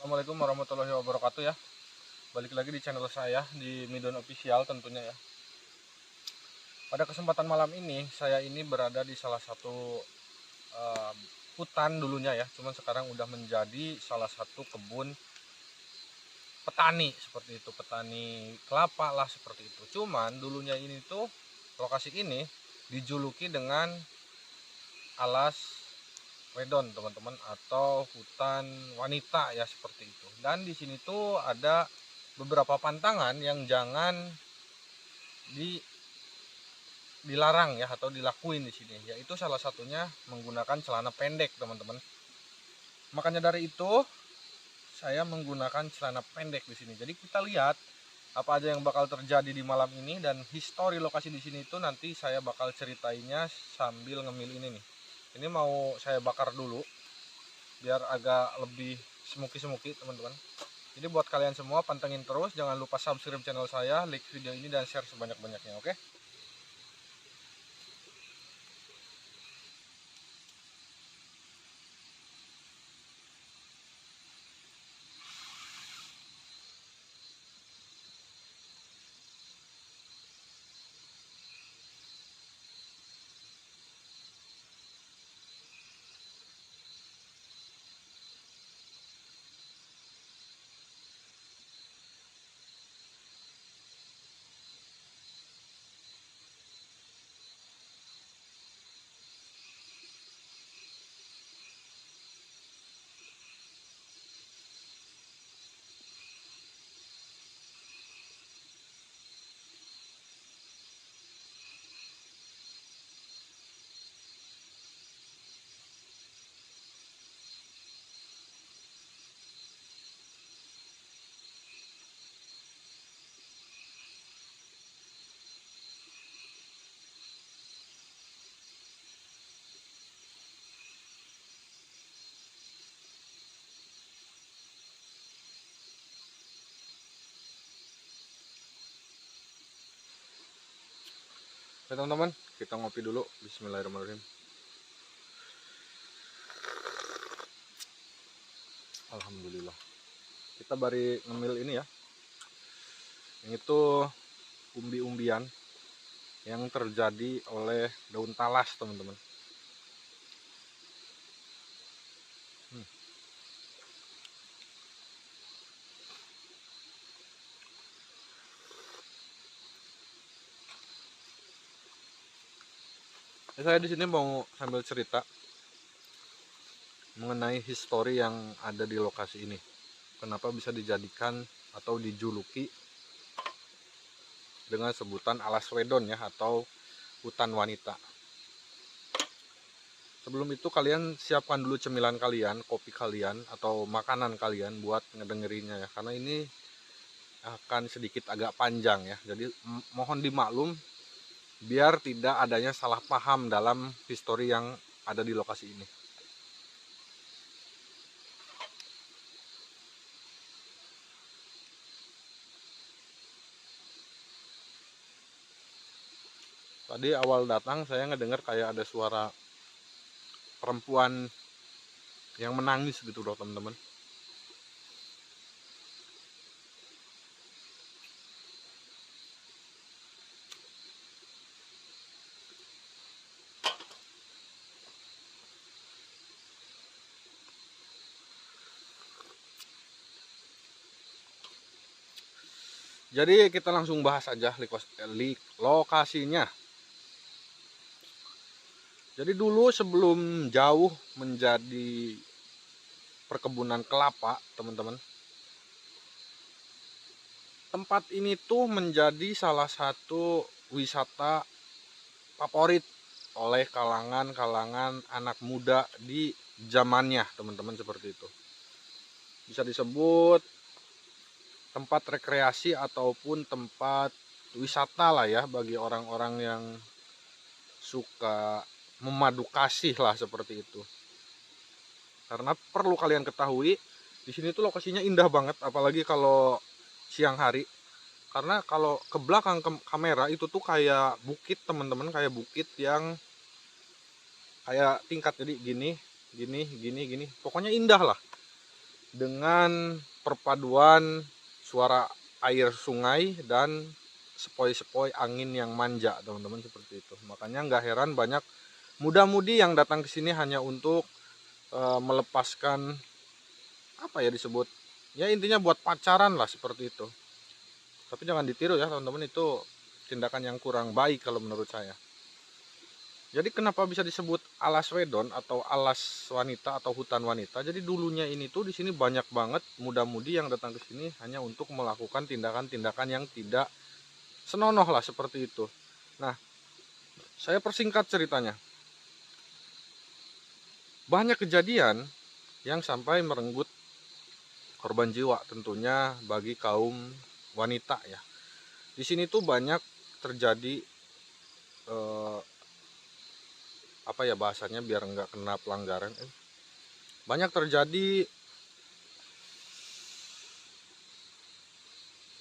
Assalamualaikum warahmatullahi wabarakatuh ya. Balik lagi di channel saya di Midon Official tentunya ya. Pada kesempatan malam ini saya ini berada di salah satu hutan dulunya ya. Cuman sekarang udah menjadi salah satu kebun petani seperti itu, petani kelapa lah seperti itu. Cuman dulunya ini tuh lokasi ini dijuluki dengan alas wedon teman-teman, atau hutan wanita ya seperti itu. Dan di sini tuh ada beberapa pantangan yang jangan dilarang ya atau dilakuin di sini, yaitu salah satunya menggunakan celana pendek teman-teman. Makanya dari itu saya menggunakan celana pendek di sini. Jadi kita lihat apa aja yang bakal terjadi di malam ini, dan histori lokasi di sini itu nanti saya bakal ceritainnya sambil ngemil ini nih. Ini mau saya bakar dulu biar agak lebih smoky teman-teman. Jadi buat kalian semua pantengin terus, jangan lupa subscribe channel saya, like video ini dan share sebanyak-banyaknya, oke? Oke teman-teman, kita ngopi dulu. Bismillahirrahmanirrahim. Alhamdulillah. Kita bari ngemil ini ya. Yang itu umbi-umbian yang terjadi oleh daun talas teman-teman. Saya di sini mau sambil cerita mengenai histori yang ada di lokasi ini. Kenapa bisa dijadikan atau dijuluki dengan sebutan alas wedon ya, atau hutan wanita. Sebelum itu kalian siapkan dulu cemilan kalian, kopi kalian atau makanan kalian buat ngedengerinnya ya, karena ini akan sedikit agak panjang ya. Jadi mohon dimaklum biar tidak adanya salah paham dalam histori yang ada di lokasi ini. Tadi awal datang saya ngedengar kayak ada suara perempuan yang menangis gitu loh teman-teman. Jadi kita langsung bahas aja lokasinya. Jadi dulu sebelum jauh menjadi perkebunan kelapa teman-teman, tempat ini tuh menjadi salah satu wisata favorit oleh kalangan anak muda di zamannya teman-teman, seperti itu. Bisa disebut tempat rekreasi ataupun tempat wisata lah ya bagi orang-orang yang suka memadu kasih lah seperti itu. Karena perlu kalian ketahui, di sini tuh lokasinya indah banget, apalagi kalau siang hari. Karena kalau ke belakang kamera itu tuh kayak bukit teman-teman, kayak bukit yang kayak tingkat, jadi gini. Pokoknya indah lah. Dengan perpaduan suara air sungai dan sepoi-sepoi angin yang manja, teman-teman, seperti itu. Makanya nggak heran banyak muda-mudi yang datang ke sini hanya untuk melepaskan, apa ya disebut, ya intinya buat pacaran lah, seperti itu. Tapi jangan ditiru ya teman-teman, itu tindakan yang kurang baik kalau menurut saya. Jadi kenapa bisa disebut alas wedon atau alas wanita atau hutan wanita? Jadi dulunya ini tuh di sini banyak banget muda-mudi yang datang ke sini hanya untuk melakukan tindakan-tindakan yang tidak senonoh lah, seperti itu. Nah, saya persingkat ceritanya. Banyak kejadian yang sampai merenggut korban jiwa, tentunya bagi kaum wanita ya. Di sini tuh banyak terjadi apa ya bahasanya biar nggak kena pelanggaran. Banyak terjadi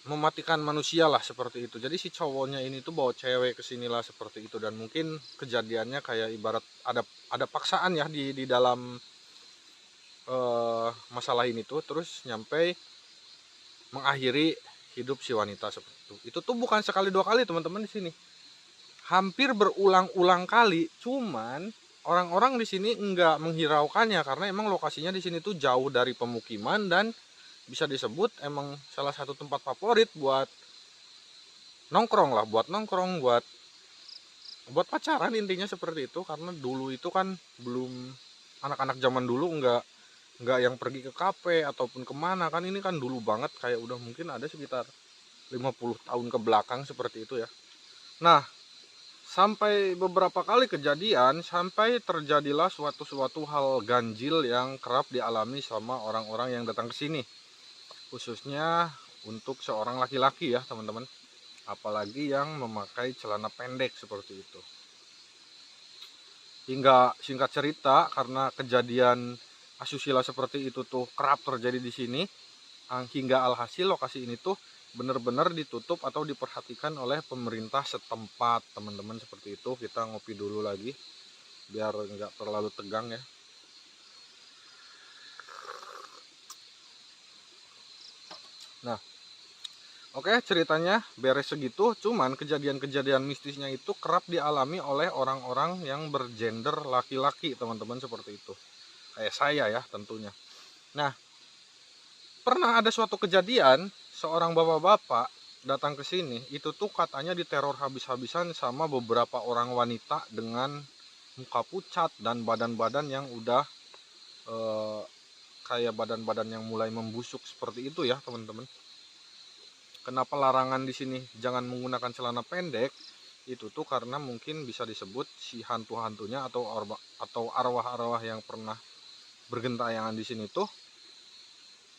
mematikan manusia lah, seperti itu. Jadi si cowoknya ini tuh bawa cewek ke sinilah, seperti itu. Dan mungkin kejadiannya kayak ibarat ada paksaan ya di dalam masalah ini tuh, terus nyampe mengakhiri hidup si wanita, seperti itu. Itu tuh bukan sekali dua kali teman-teman, di sini hampir berulang-ulang kali. Cuman orang-orang di sini enggak menghiraukannya karena emang lokasinya di sini tuh jauh dari pemukiman dan bisa disebut emang salah satu tempat favorit buat nongkrong lah, buat pacaran, intinya seperti itu. Karena dulu itu kan belum, anak-anak zaman dulu enggak yang pergi ke kafe ataupun kemana kan, ini kan dulu banget, kayak udah mungkin ada sekitar 50 tahun ke belakang, seperti itu ya. Nah, sampai beberapa kali kejadian, sampai terjadilah suatu hal ganjil yang kerap dialami sama orang-orang yang datang ke sini, khususnya untuk seorang laki-laki ya teman-teman, apalagi yang memakai celana pendek, seperti itu. Hingga singkat cerita, karena kejadian asusila seperti itu tuh kerap terjadi di sini, hingga alhasil lokasi ini tuh benar-benar ditutup atau diperhatikan oleh pemerintah setempat, teman-teman, seperti itu. Kita ngopi dulu lagi biar nggak terlalu tegang ya. Nah, oke, ceritanya beres segitu. Cuman kejadian-kejadian mistisnya itu kerap dialami oleh orang-orang yang bergender laki-laki, teman-teman, seperti itu. Kayak saya ya tentunya. Nah, pernah ada suatu kejadian seorang bapak-bapak datang ke sini, itu tuh katanya diteror habis-habisan sama beberapa orang wanita dengan muka pucat dan badan-badan yang udah kayak badan-badan yang mulai membusuk, seperti itu ya teman-teman. Kenapa larangan di sini jangan menggunakan celana pendek? Itu tuh karena mungkin bisa disebut si hantu-hantunya atau arwah-arwah yang pernah bergentayangan di sini tuh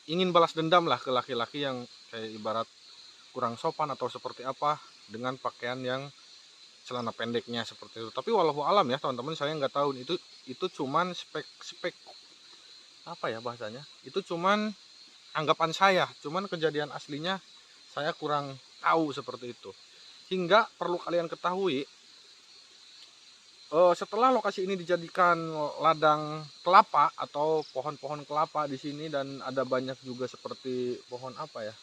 ingin balas dendam lah ke laki-laki yang kayak ibarat kurang sopan atau seperti apa dengan pakaian yang celana pendeknya, seperti itu. Tapi walau alam ya teman-teman, saya nggak tahu itu cuman spek apa ya bahasanya, itu cuman anggapan saya, cuman kejadian aslinya saya kurang tahu, seperti itu. Hingga perlu kalian ketahui, setelah lokasi ini dijadikan ladang kelapa atau pohon-pohon kelapa di sini, dan ada banyak juga seperti pohon apa ya,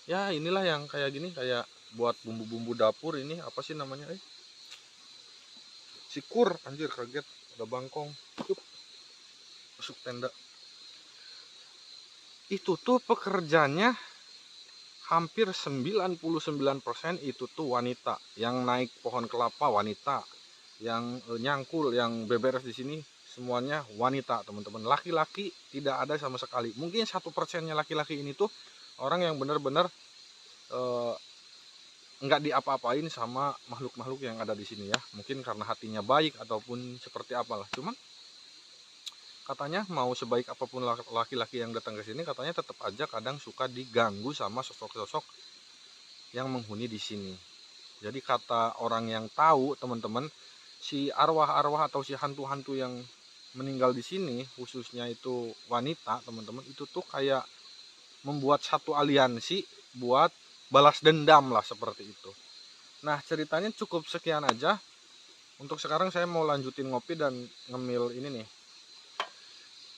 ya inilah yang kayak gini, kayak buat bumbu-bumbu dapur. Ini apa sih namanya, sikur, anjir kaget, ada bangkong. Yup, masuk tenda. Itu tuh pekerjanya hampir 99% itu tuh wanita. Yang naik pohon kelapa wanita, yang nyangkul, yang beberes di sini semuanya wanita, teman-teman. Laki-laki tidak ada sama sekali. Mungkin 1%-nya laki-laki ini tuh orang yang benar-benar nggak diapa-apain sama makhluk-makhluk yang ada di sini ya. Mungkin karena hatinya baik ataupun seperti apalah. Cuman katanya mau sebaik apapun laki-laki yang datang ke sini, katanya tetap aja kadang suka diganggu sama sosok-sosok yang menghuni di sini. Jadi kata orang yang tahu, teman-teman, si arwah-arwah atau si hantu-hantu yang meninggal di sini, khususnya itu wanita, teman-teman, itu tuh kayak membuat satu aliansi buat balas dendam lah, seperti itu. Nah, ceritanya cukup sekian aja. Untuk sekarang saya mau lanjutin ngopi dan ngemil ini nih,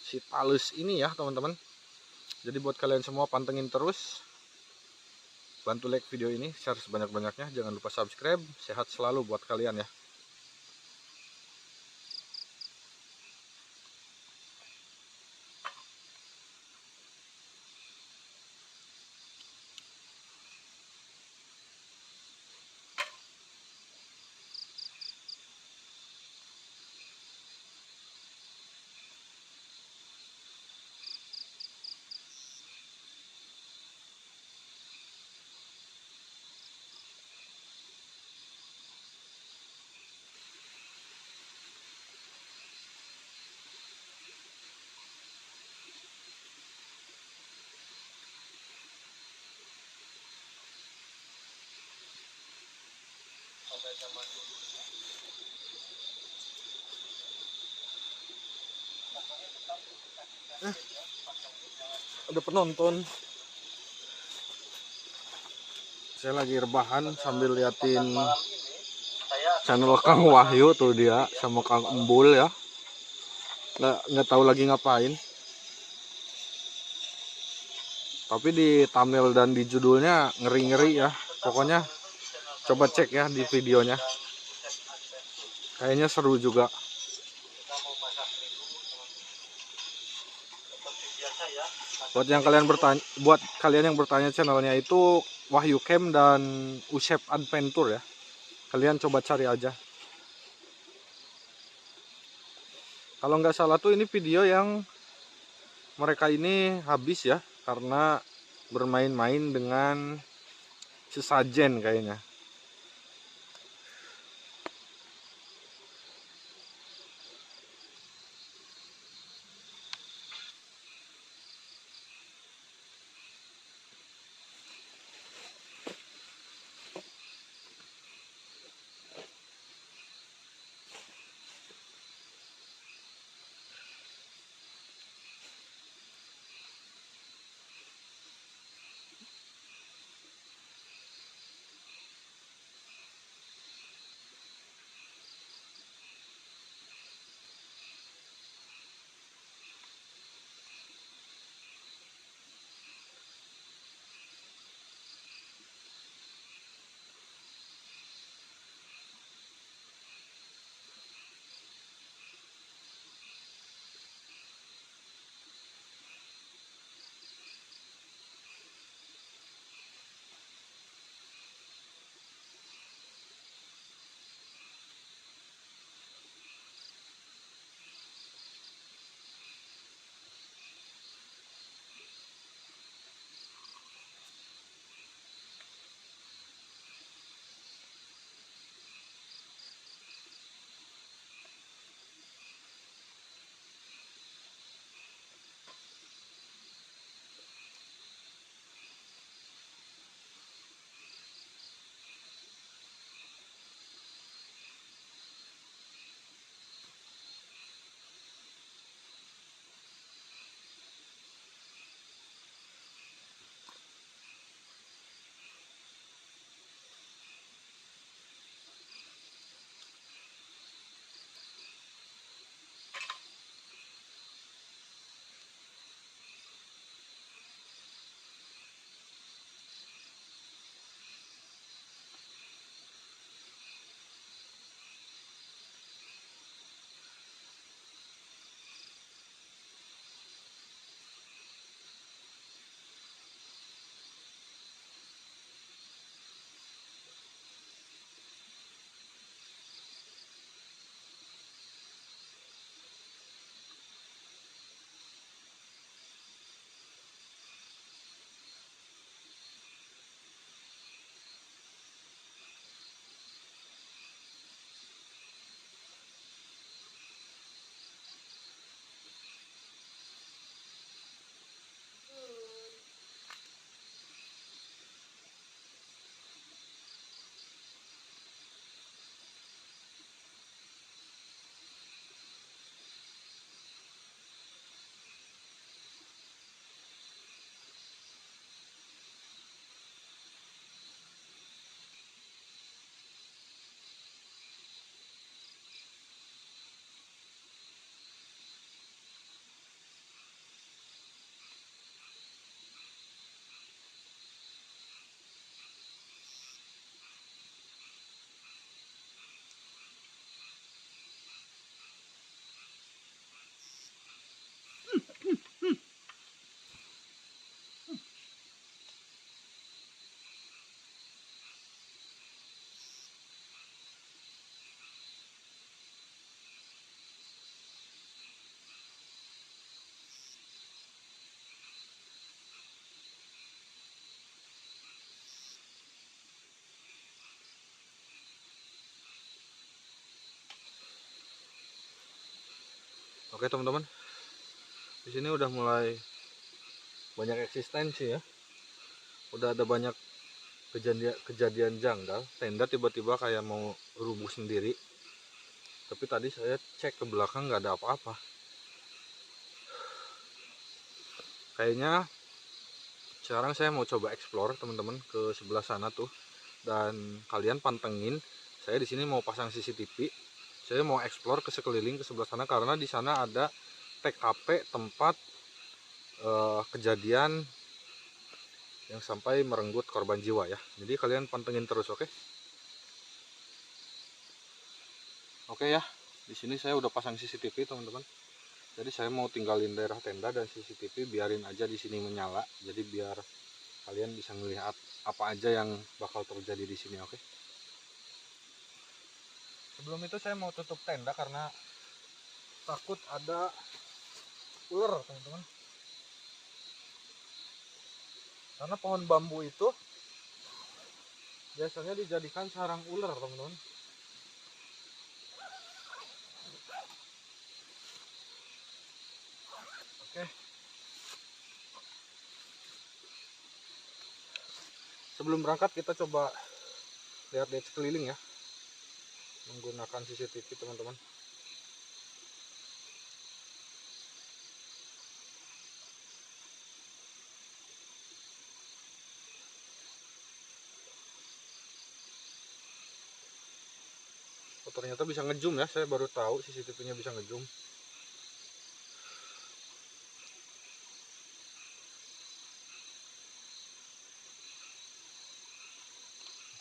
si talus ini ya teman-teman. Jadi buat kalian semua pantengin terus, bantu like video ini, share sebanyak-banyaknya, jangan lupa subscribe. Sehat selalu buat kalian ya. Ada penonton. Saya lagi rebahan sambil liatin channel Kang Wahyu tuh, dia sama Kang Embul ya. Nggak tahu lagi ngapain. Tapi di thumbnail dan di judulnya ngeri-ngeri ya. Pokoknya coba cek ya di videonya. Kayaknya seru juga. Buat kalian yang bertanya channelnya itu Wahyu Camp dan Usep Adventure ya. Kalian coba cari aja. Kalau nggak salah tuh ini video yang mereka ini habis ya, karena bermain-main dengan sesajen kayaknya. Oke teman-teman, di sini udah mulai banyak eksistensi ya. Udah ada banyak kejadian janggal. Tenda tiba-tiba kayak mau rubuh sendiri. Tapi tadi saya cek ke belakang nggak ada apa-apa. Kayaknya sekarang saya mau coba explore teman-teman ke sebelah sana tuh. Dan kalian pantengin. Saya di sini mau pasang CCTV. Saya mau explore ke sekeliling ke sebelah sana karena di sana ada TKP tempat kejadian yang sampai merenggut korban jiwa ya. Jadi kalian pantengin terus, oke? Oke ya. Di sini saya udah pasang CCTV teman-teman. Jadi saya mau tinggalin daerah tenda dan CCTV biarin aja di sini menyala. Jadi biar kalian bisa melihat apa aja yang bakal terjadi di sini, oke? Sebelum itu saya mau tutup tenda karena takut ada ular teman-teman. Karena pohon bambu itu biasanya dijadikan sarang ular teman-teman. Oke. Sebelum berangkat kita coba lihat-lihat sekeliling ya. Menggunakan CCTV teman-teman. Oh, ternyata bisa ngezoom ya, saya baru tahu CCTV-nya bisa ngezoom.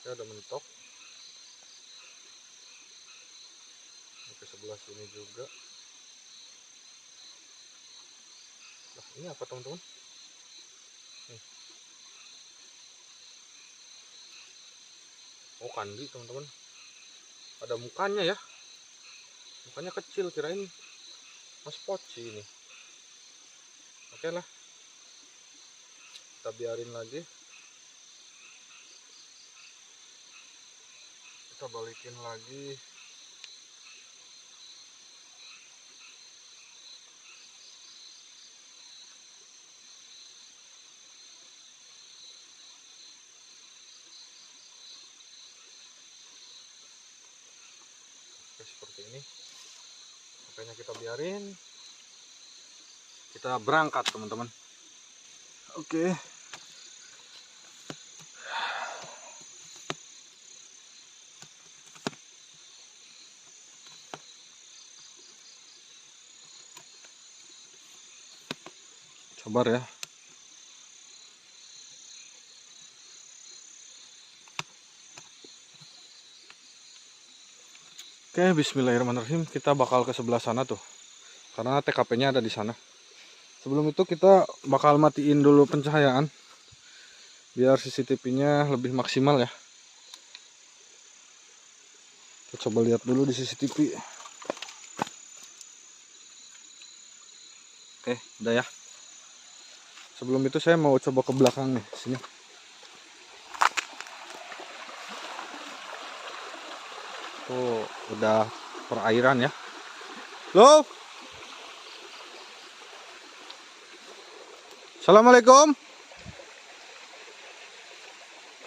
Saya ada mentok. Ke sebelah sini juga. Nah, ini apa teman-teman? Nih. Oh, kandi teman-teman. Ada mukanya ya. Mukanya kecil, kirain mas poci ini. Oke lah. Kita biarin lagi. Kita balikin lagi. Oke, seperti ini. Makanya kita biarin. Kita berangkat teman-teman. Oke. Sabar ya. Oke, bismillahirrahmanirrahim. Kita bakal ke sebelah sana tuh. Karena TKP-nya ada di sana. Sebelum itu kita bakal matiin dulu pencahayaan. Biar CCTV-nya lebih maksimal ya. Kita coba lihat dulu di CCTV. Oke, udah ya. Sebelum itu saya mau coba ke belakang nih, sini. Tuh, udah perairan ya. Halo. Assalamualaikum.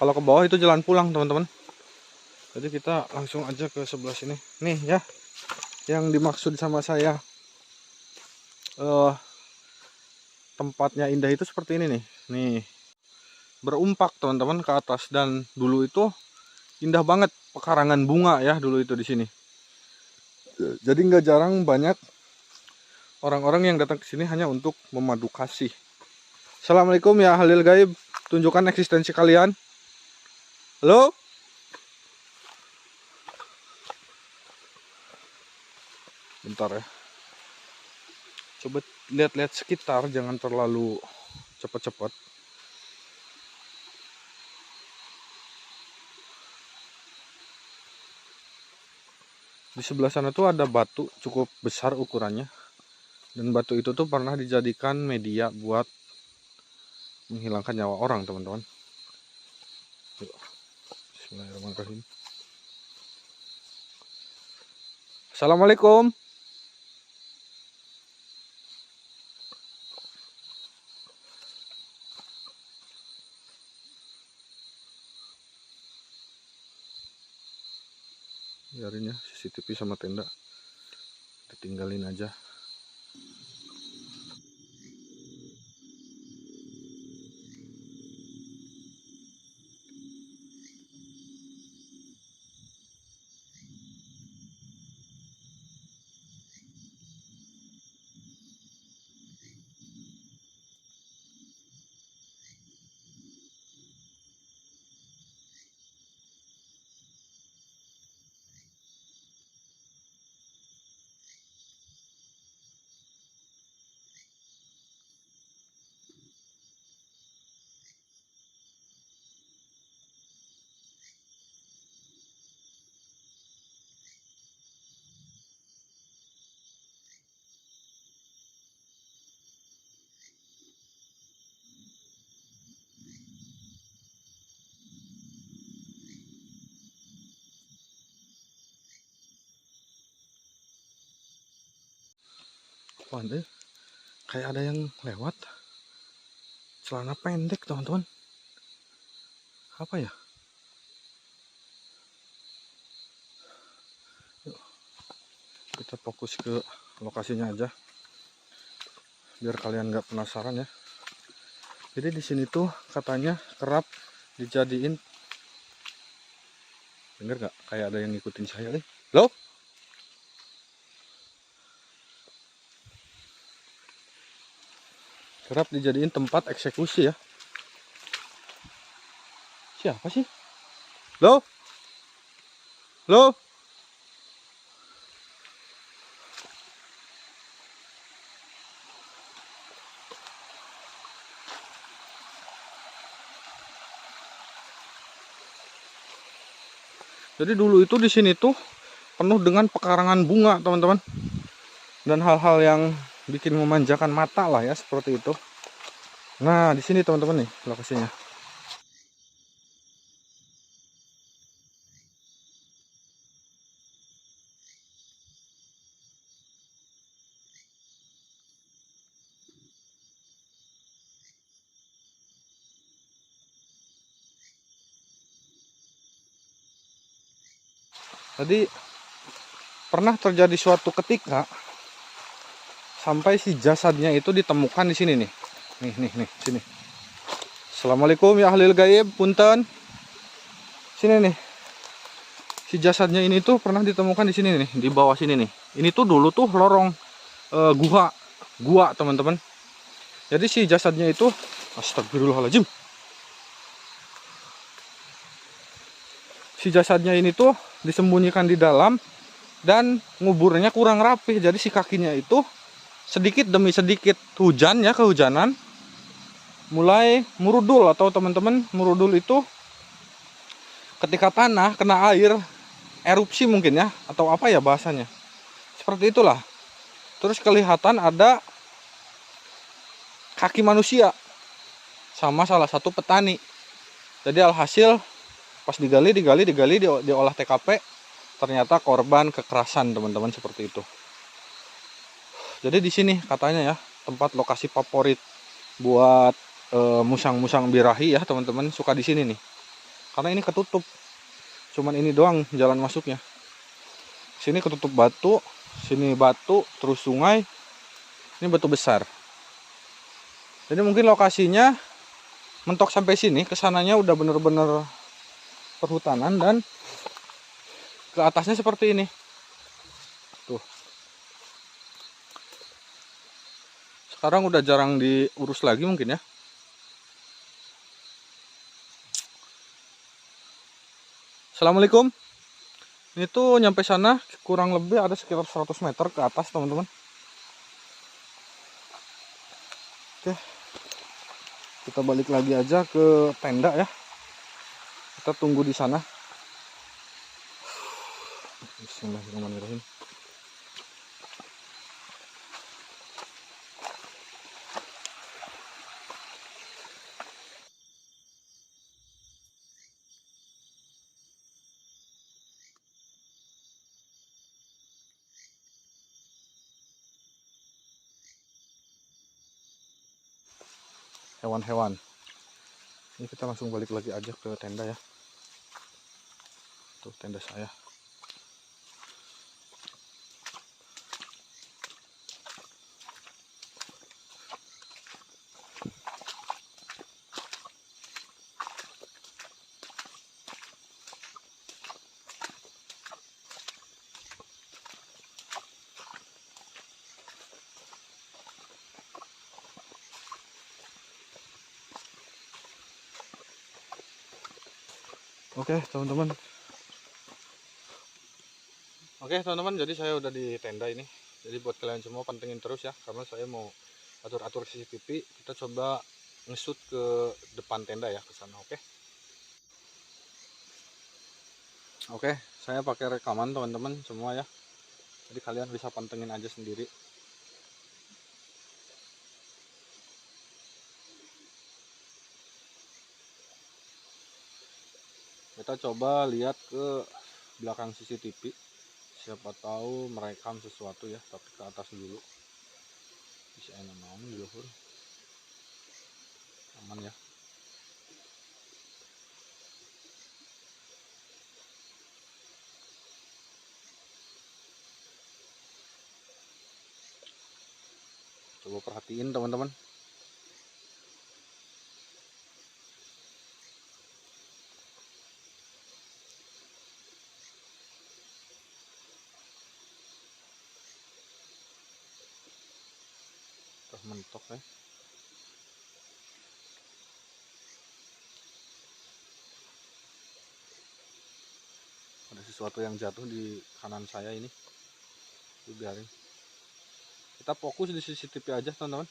Kalau ke bawah itu jalan pulang, teman-teman. Jadi kita langsung aja ke sebelah sini. Nih ya. Yang dimaksud sama saya tempatnya indah itu seperti ini nih. Nih. Berumpak, teman-teman, ke atas dan dulu itu indah banget pekarangan bunga ya dulu itu di sini. Jadi nggak jarang banyak orang-orang yang datang ke sini hanya untuk memadu kasih. Assalamualaikum ya Halil Gaib, tunjukkan eksistensi kalian. Halo? Bentar ya. Coba lihat-lihat sekitar, jangan terlalu cepat-cepat. Di sebelah sana tuh ada batu cukup besar ukurannya. Dan batu itu tuh pernah dijadikan media buat menghilangkan nyawa orang, teman-teman. Bismillahirrahmanirrahim. Assalamualaikum. Biarin ya, CCTV sama tenda ditinggalin aja. Wah, kayak ada yang lewat. Celana pendek, teman-teman. Apa ya? Yuk, kita fokus ke lokasinya aja, biar kalian nggak penasaran ya. Jadi di sini tuh katanya kerap dijadiin, denger nggak? Kayak ada yang ngikutin saya nih. Loh? Kerap dijadiin tempat eksekusi ya. Siapa sih? Loh? Loh? Jadi dulu itu di sini tuh penuh dengan pekarangan bunga, teman-teman. Dan hal-hal yang bikin memanjakan mata lah ya, seperti itu. Nah, di sini teman-teman nih lokasinya. Tadi pernah terjadi suatu ketika sampai si jasadnya itu ditemukan di sini nih. Nih, sini. Assalamualaikum ya ahlil gaib, punten. Sini nih. Si jasadnya ini tuh pernah ditemukan di sini nih, di bawah sini nih. Ini tuh dulu tuh lorong gua, teman-teman. Jadi si jasadnya itu, astagfirullahaladzim. Si jasadnya ini tuh disembunyikan di dalam dan nguburnya kurang rapih. Jadi si kakinya itu sedikit demi sedikit hujan ya, kehujanan mulai murudul, atau teman-teman, murudul itu ketika tanah kena air, erupsi mungkin ya, atau apa ya bahasanya, seperti itulah. Terus kelihatan ada kaki manusia sama salah satu petani. Jadi alhasil pas digali diolah TKP, ternyata korban kekerasan, teman-teman, seperti itu. Jadi di sini katanya ya tempat lokasi favorit buat musang-musang birahi ya, teman-teman, suka di sini nih. Karena ini ketutup. Cuman ini doang jalan masuknya. Sini ketutup batu, sini batu, terus sungai. Ini batu besar. Jadi mungkin lokasinya mentok sampai sini, kesananya udah bener-bener perhutanan, dan ke atasnya seperti ini. Tuh. Sekarang udah jarang diurus lagi mungkin ya. Assalamualaikum. Ini tuh nyampe sana kurang lebih ada sekitar 100 meter ke atas, teman-teman. Oke. Kita balik lagi aja ke tenda ya. Kita tunggu di sana. Bismillahirrahmanirrahim. Hewan-hewan. Ini kita langsung balik lagi aja ke tenda ya. Tuh tenda saya. Oke teman-teman. Oke teman-teman, jadi saya udah di tenda ini. Jadi buat kalian semua pantengin terus ya, karena saya mau atur-atur CCTV. Kita coba ngesut ke depan tenda ya, ke sana. Oke, saya pakai rekaman teman-teman semua ya. Jadi kalian bisa pantengin aja sendiri. Kita coba lihat ke belakang CCTV. Siapa tahu merekam sesuatu ya, tapi ke atas dulu. Bisa enak mau luhur. Aman ya. Coba perhatiin teman-teman. Terus mentok ya. Ada sesuatu yang jatuh di kanan saya ini. Biarin. Kita fokus di CCTV aja teman-teman.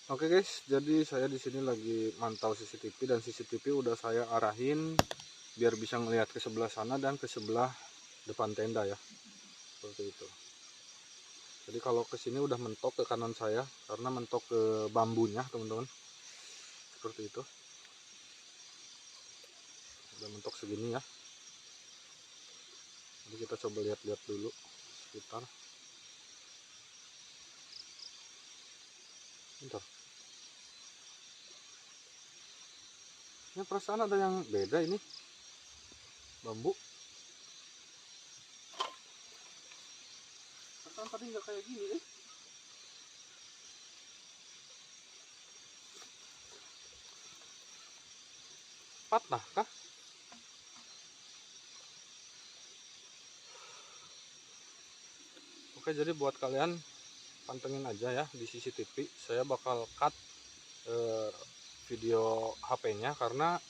Oke guys, jadi saya di sini lagi mantau CCTV dan CCTV udah saya arahin biar bisa ngelihat ke sebelah sana dan ke sebelah depan tenda ya. Seperti itu. Jadi kalau ke sini udah mentok ke kanan saya karena mentok ke bambunya teman-teman. Seperti itu. Udah mentok segini ya. Jadi kita coba lihat-lihat dulu sekitar. Bentar. Ini perasaan ada yang beda ini. Bambu. Perasaan tadi nggak kayak gini Patah kah? Oke, jadi buat kalian pantengin aja ya di CCTV. Saya bakal cut video HP-nya karena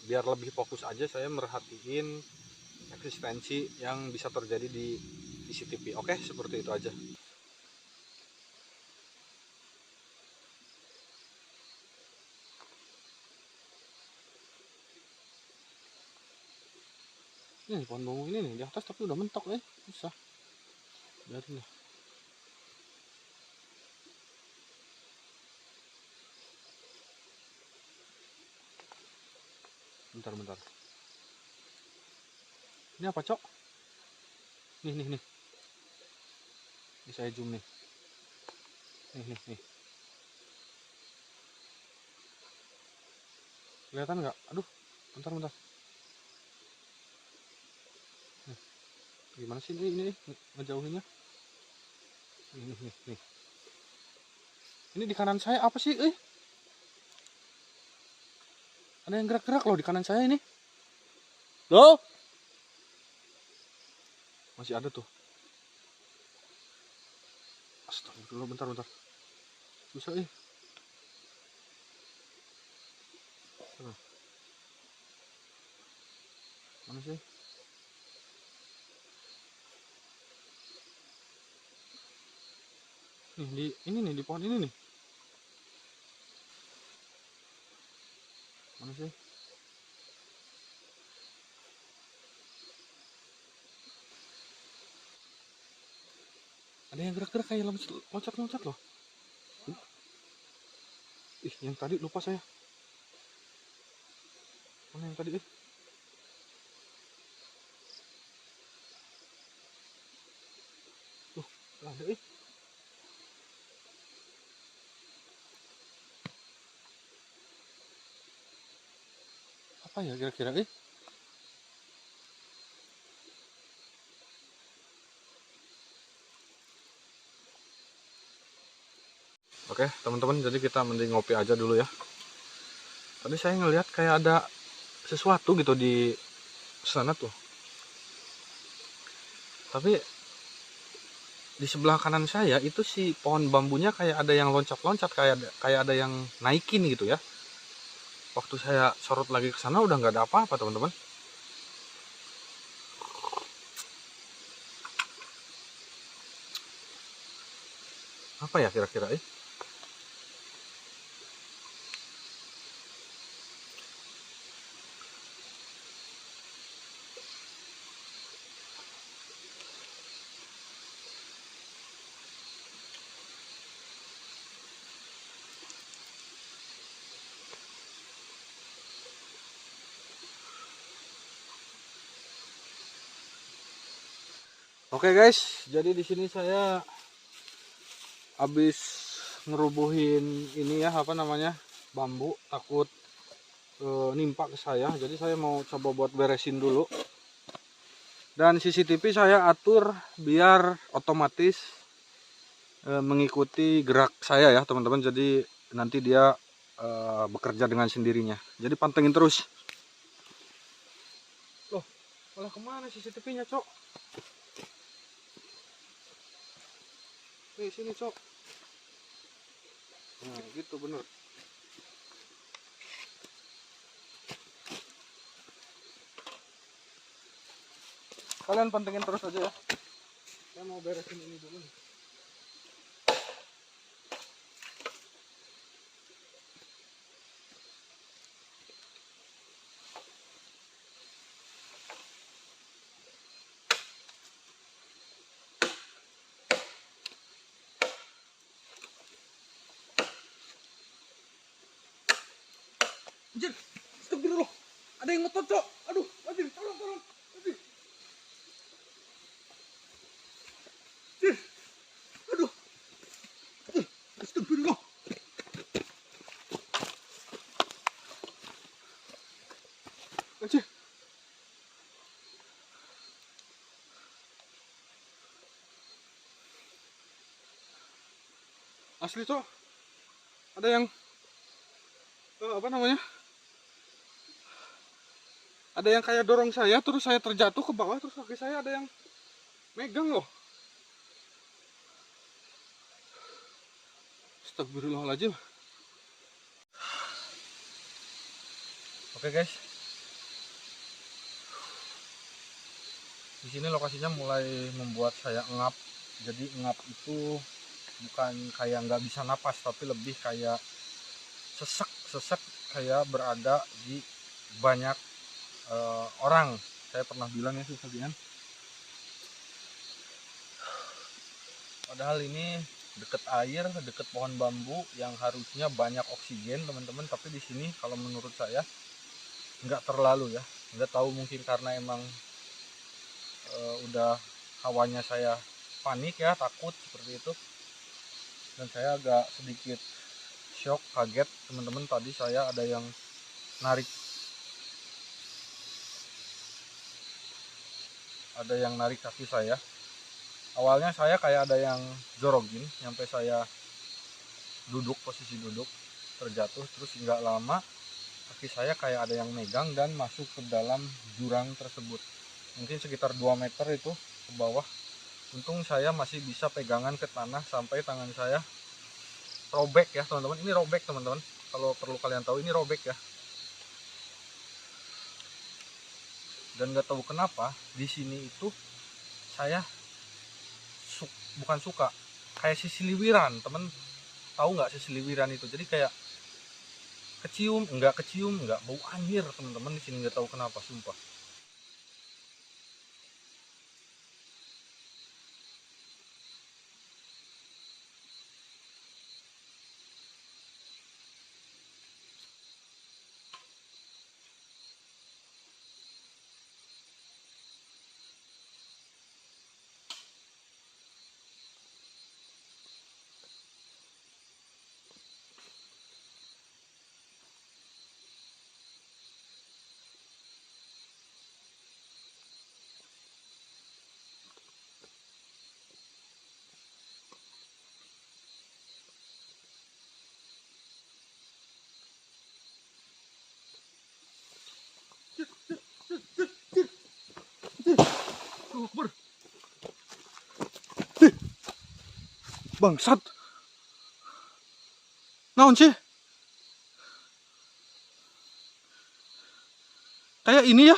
biar lebih fokus aja saya merhatiin eksistensi yang bisa terjadi di CCTV. Oke, seperti itu aja. Ini pohon bambu ini nih di atas tapi udah mentok susah. Biarin lah. Bentar. Ini apa, Cok? Nih. Ini saya zoom nih. Nih. Kelihatan nggak? Aduh, bentar. Gimana sih ini ngejauhinnya? Nih. Ini di kanan saya apa sih? Ada yang gerak-gerak loh di kanan saya ini. Loh? Masih ada tuh. Astagfirullah, bentar. Susah Mana sih? Nih, di pohon ini nih. Mana sih? Ada yang gerak-gerak kayak loncat-loncat loh. Yang tadi lupa saya. Mana yang tadi Tuh, ada Apa ya kira-kira Oke teman-teman, jadi kita mending ngopi aja dulu ya. Tadi saya ngelihat kayak ada sesuatu gitu di sana tuh. Tapi di sebelah kanan saya itu si pohon bambunya kayak ada yang loncat-loncat, kayak ada yang naikin gitu ya. Waktu saya sorot lagi ke sana udah nggak ada apa-apa teman-teman. Apa ya kira-kira Oke guys, jadi di sini saya habis ngerubuhin ini ya, apa namanya, bambu, takut nimpa ke saya. Jadi saya mau coba buat beresin dulu. Dan CCTV saya atur biar otomatis mengikuti gerak saya ya teman-teman. Jadi nanti dia bekerja dengan sendirinya. Jadi pantengin terus. Loh, malah kemana CCTV-nya, Cok? Nih, sini, Cok. Nah, gitu bener. Kalian pantengin terus aja ya. Saya mau beresin ini dulu nih. Anjir, astagfirullah. Ada yang ngetot, Cok. Aduh, anjir, tolong. Anjir. Anjir. Aduh. Astagfirullah. Anjir. Asli, Cok. Ada yang apa namanya? Ada yang kayak dorong saya, terus saya terjatuh ke bawah, terus kaki saya ada yang megang loh. Astagfirullahaladzim. Oke guys, di sini lokasinya mulai membuat saya ngap. Jadi ngap itu bukan kayak nggak bisa napas, tapi lebih kayak sesek kayak berada di banyak orang. Saya pernah bilang ya sebagian. Padahal ini deket air, deket pohon bambu yang harusnya banyak oksigen teman-teman. Tapi di sini kalau menurut saya nggak terlalu ya. Nggak tahu, mungkin karena emang udah hawanya saya panik ya, takut seperti itu. Dan saya agak sedikit shock, kaget teman-teman. Tadi saya ada yang narik kaki saya. Awalnya saya kayak ada yang jorogin sampai saya duduk, posisi duduk, terjatuh. Terus nggak lama kaki saya kayak ada yang megang dan masuk ke dalam jurang tersebut, mungkin sekitar 2 meter itu ke bawah. Untung saya masih bisa pegangan ke tanah sampai tangan saya robek ya teman-teman. Ini robek teman-teman, kalau perlu kalian tahu, ini robek ya. Dan nggak tahu kenapa di sini itu saya bukan suka, kayak sisiliwiran. Temen tahu nggak sisiliwiran itu? Jadi kayak kecium nggak bau anjir teman-teman di sini, nggak tahu kenapa, sumpah. Bangsat, naon sih? kayak ini ya.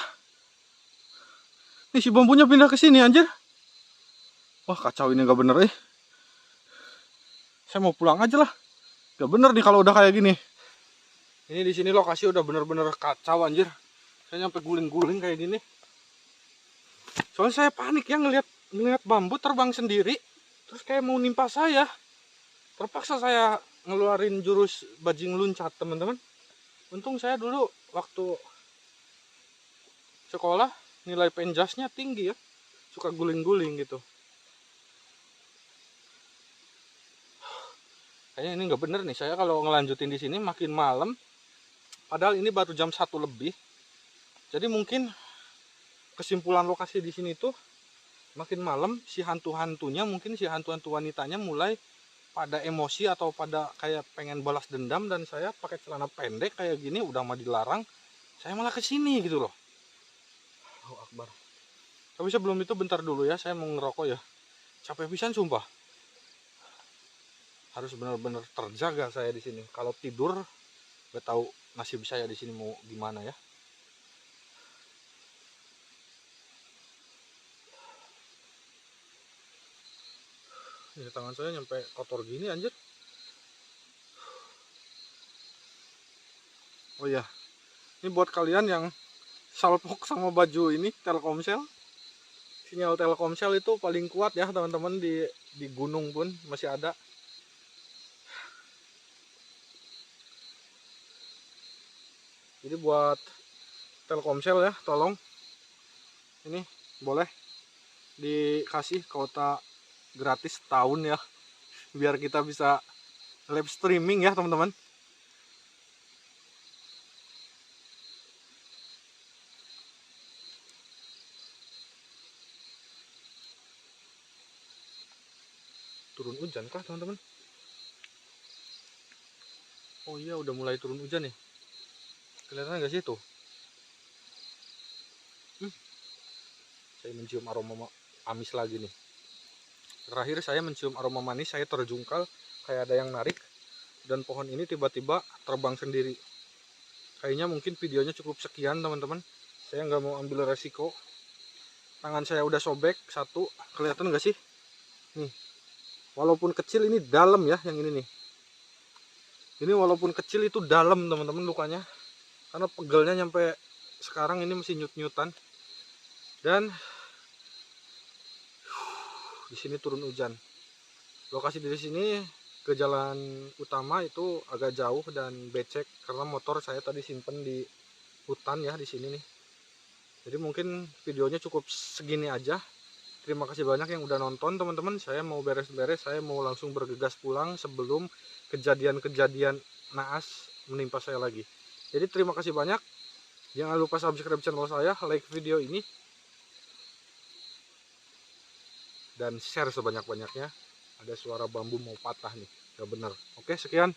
Nih si bambunya pindah ke sini anjir. Wah kacau ini, nggak bener. Saya mau pulang aja lah. Gak bener nih kalau udah kayak gini. Ini di sini lokasi udah bener-bener kacau anjir. Saya nyampe guling-guling kayak gini. Soalnya saya panik ya ngelihat bambu terbang sendiri, terus kayak mau nimpa saya. Terpaksa saya ngeluarin jurus bajing loncat, teman-teman. Untung saya dulu waktu sekolah nilai penjasnya tinggi ya. Suka guling-guling gitu. Kayaknya ini nggak bener nih. Saya kalau ngelanjutin di sini makin malam. Padahal ini baru jam 1 lebih. Jadi mungkin kesimpulan lokasi di sini tuh makin malam si hantu-hantunya, mungkin si hantu-hantu wanitanya mulai pada emosi atau pada kayak pengen balas dendam, dan saya pakai celana pendek kayak gini udah mah dilarang, saya malah kesini gitu loh. Allahu Akbar. Tapi sebelum itu bentar dulu ya, saya mau ngerokok ya. Capek pisan sumpah. Harus benar-benar terjaga saya di sini. Kalau tidur gak tahu nasib saya di sini mau gimana ya. Ini tangan saya nyampe kotor gini anjir. Oh iya, ini buat kalian yang salpok sama baju ini Telkomsel. Sinyal Telkomsel itu paling kuat ya teman-teman, di gunung pun masih ada. Jadi buat Telkomsel ya, tolong ini boleh dikasih kuota gratis tahun ya, biar kita bisa live streaming ya teman-teman. Turun hujan kah teman-teman? Oh iya, udah mulai turun hujan nih. Kelihatan nggak sih tuh? Saya mencium aroma amis lagi nih. Terakhir saya mencium aroma manis, saya terjungkal kayak ada yang narik, dan pohon ini tiba-tiba terbang sendiri. Kayaknya mungkin videonya cukup sekian teman-teman. Saya nggak mau ambil resiko. Tangan saya udah sobek satu, kelihatan nggak sih? Nih, walaupun kecil ini dalam ya, yang ini nih. Ini walaupun kecil itu dalam teman-teman lukanya, karena pegelnya nyampe sekarang ini masih nyut-nyutan. Dan di sini turun hujan. Lokasi di sini ke jalan utama itu agak jauh dan becek karena motor saya tadi simpen di hutan ya di sini nih. Jadi mungkin videonya cukup segini aja. Terima kasih banyak yang udah nonton teman-teman. Saya mau beres-beres, saya mau langsung bergegas pulang sebelum kejadian-kejadian naas menimpa saya lagi. Jadi terima kasih banyak. Jangan lupa subscribe channel saya, like video ini, dan share sebanyak-banyaknya. Ada suara bambu mau patah nih, gak bener. Oke, sekian.